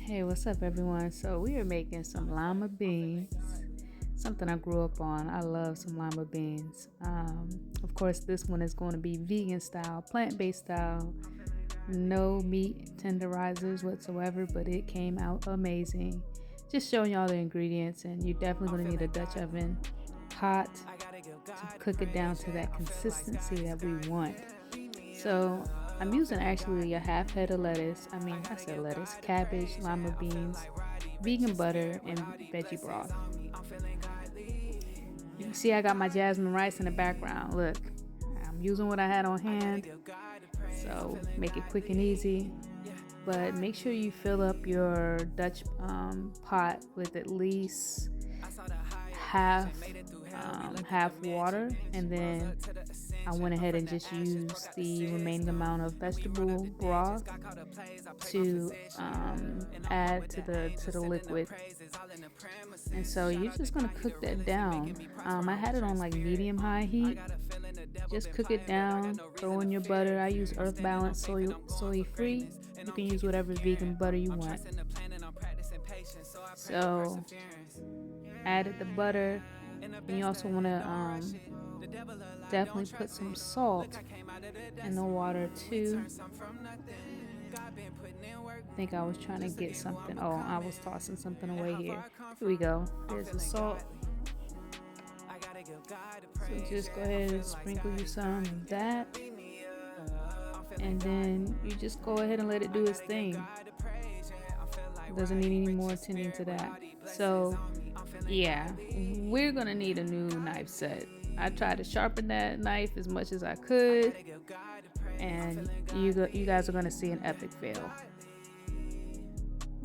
Hey, what's up, everyone? So, we are making some lima beans, something I grew up on. I love some lima beans. Of course, this one is going to be vegan style, plant based style, no meat tenderizers whatsoever, but it came out amazing. Just showing y'all the ingredients, and you're definitely going to need a Dutch oven, hot, to cook it down to that consistency that we want. So I'm using actually a half head of lettuce. I said lettuce, cabbage, lima beans, vegan butter, and veggie broth. You can see I got my jasmine rice in the background. Look, I'm using what I had on hand. So make it quick and easy. But make sure you fill up your Dutch pot with at least half half water, and then I went ahead and just used the remaining amount of vegetable broth to add to the liquid. And so you're just gonna cook that down. I had it on like medium high heat. Just cook it down. Throw in your butter. I use Earth Balance soy free. You can use whatever vegan butter you want. So added the butter, and you also want to definitely put some salt in the water too. I think I was trying to get something. Oh, I was tossing something away here. Here we go. There's the salt. So just go ahead and sprinkle you some of that. And then you just go ahead and let it do its thing. Doesn't need any more attending to that. So yeah, we're gonna need a new knife set. I tried to sharpen that knife as much as I could, and you guys are gonna see an epic fail.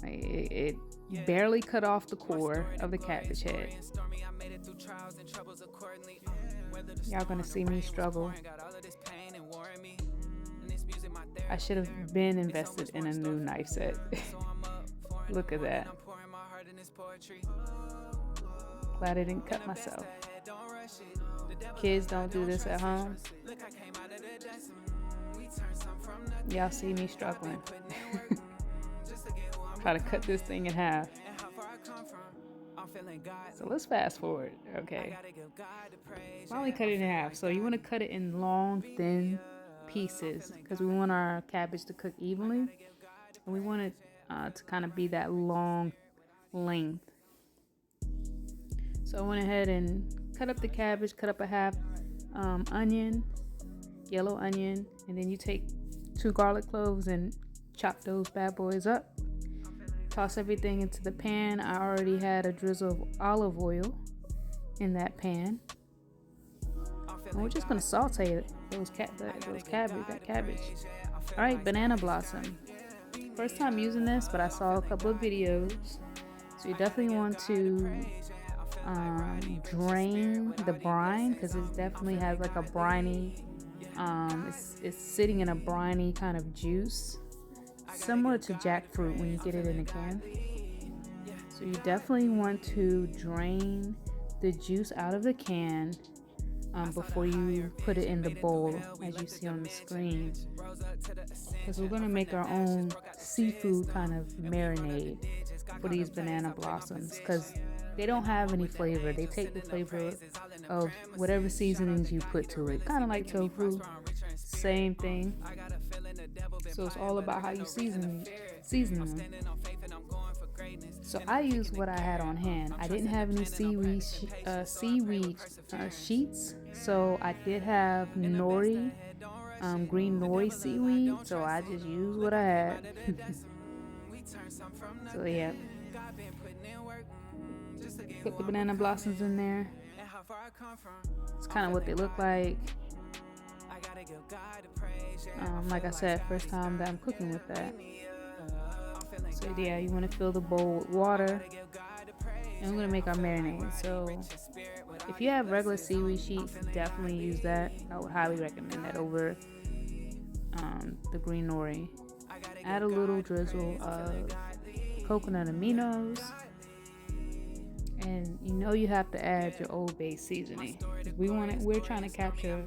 It barely cut off the core of the cabbage head. Y'all gonna see me struggle. I should have been invested in a new knife set. Look at that. Glad I didn't cut myself. Kids, don't do this at home. Y'all see me struggling. Try to cut this thing in half. So let's fast forward. Okay. Finally cut it in half. So you want to cut it in long, thin pieces because we want our cabbage to cook evenly. And we want it to kind of be that long length. So I went ahead and cut up the cabbage, cut up a half onion, yellow onion, and then you take 2 garlic cloves and chop those bad boys up. Toss everything into the pan. I already had a drizzle of olive oil in that pan. And we're just gonna saute that cabbage. All right, banana blossom. First time using this, but I saw a couple of videos. So you definitely want to drain the brine because it definitely has like a briny. It's sitting in a briny kind of juice, similar to jackfruit when you get it in a can. So you definitely want to drain the juice out of the can before you put it in the bowl, as you see on the screen, because we're going to make our own seafood kind of marinade for these banana blossoms, because they don't have any flavor. They take the flavor of whatever seasonings you put to it, kind of like tofu, same thing. So it's all about how you season them. So I used what I had on hand. I didn't have any seaweed sheets, so I did have nori, green nori seaweed. So I just used what I had. So yeah, put the banana blossoms in there. It's kind of what they look like. Like I said, first time that I'm cooking with that. So yeah, you want to fill the bowl with water, and we're gonna make our marinade. So if you have regular seaweed sheets, definitely use that. I would highly recommend that over the green nori. Add a little drizzle of coconut aminos, and you have to add your Old Bay seasoning. We're trying to capture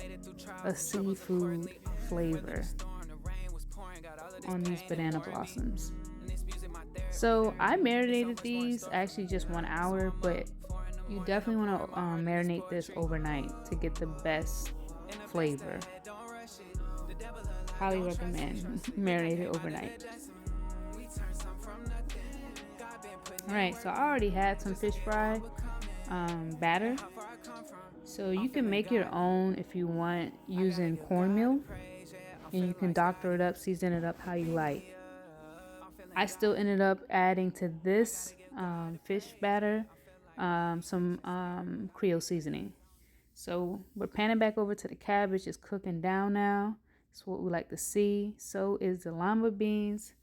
a seafood flavor on these banana blossoms. So I marinated these actually just 1 hour, but you definitely want to marinate this overnight to get the best flavor. Highly recommend marinate it overnight. All right, so I already had some fish fry batter. So you can make your own if you want using cornmeal, and you can doctor it up, season it up how you like. I still ended up adding to this fish batter some Creole seasoning. So we're panning back over to the cabbage. It's cooking down now. That's what we like to see. So is the lima beans.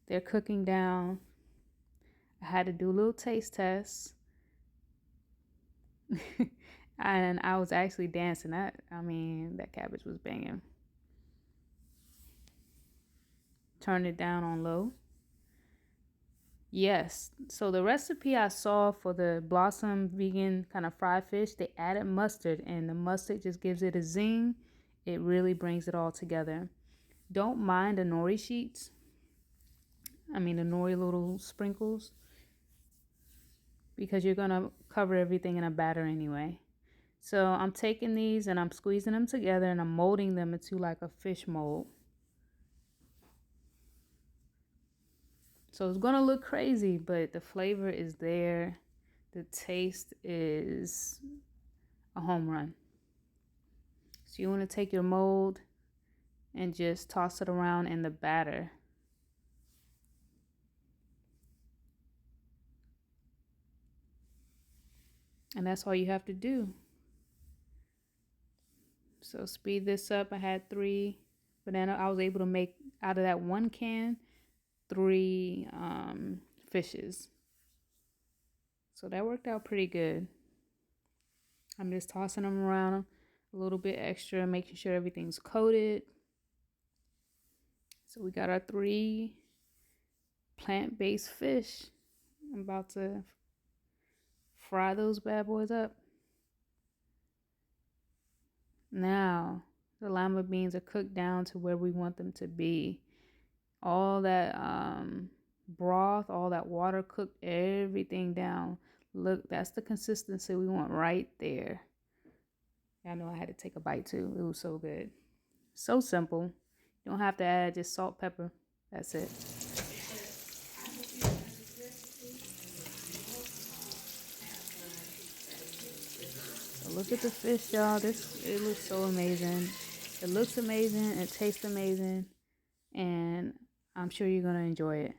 They're cooking down. I had to do a little taste test. And I was actually dancing. That cabbage was banging. Turn it down on low. Yes, so the recipe I saw for the Blossom vegan kind of fried fish, they added mustard, and the mustard just gives it a zing. It really brings it all together. Don't mind the nori sheets. The nori little sprinkles, because you're gonna cover everything in a batter anyway. So I'm taking these and I'm squeezing them together and I'm molding them into like a fish mold. So it's gonna look crazy, but the flavor is there. The taste is a home run. So you want to take your mold and just toss it around in the batter. And that's all you have to do. So speed this up. I had 3, but then I was able to make out of that 1 can 3 fishes. So that worked out pretty good. I'm just tossing them around a little bit extra, making sure everything's coated. So we got our 3 plant-based fish. I'm about to fry those bad boys up. Now the lima beans are cooked down to where we want them to be. All that broth, all that water cooked everything down. Look, that's the consistency we want right there. I know I had to take a bite too. It was so good. So simple. You don't have to add just salt, pepper. That's it. So look at the fish, y'all. It looks so amazing. It looks amazing. It tastes amazing. And I'm sure you're going to enjoy it.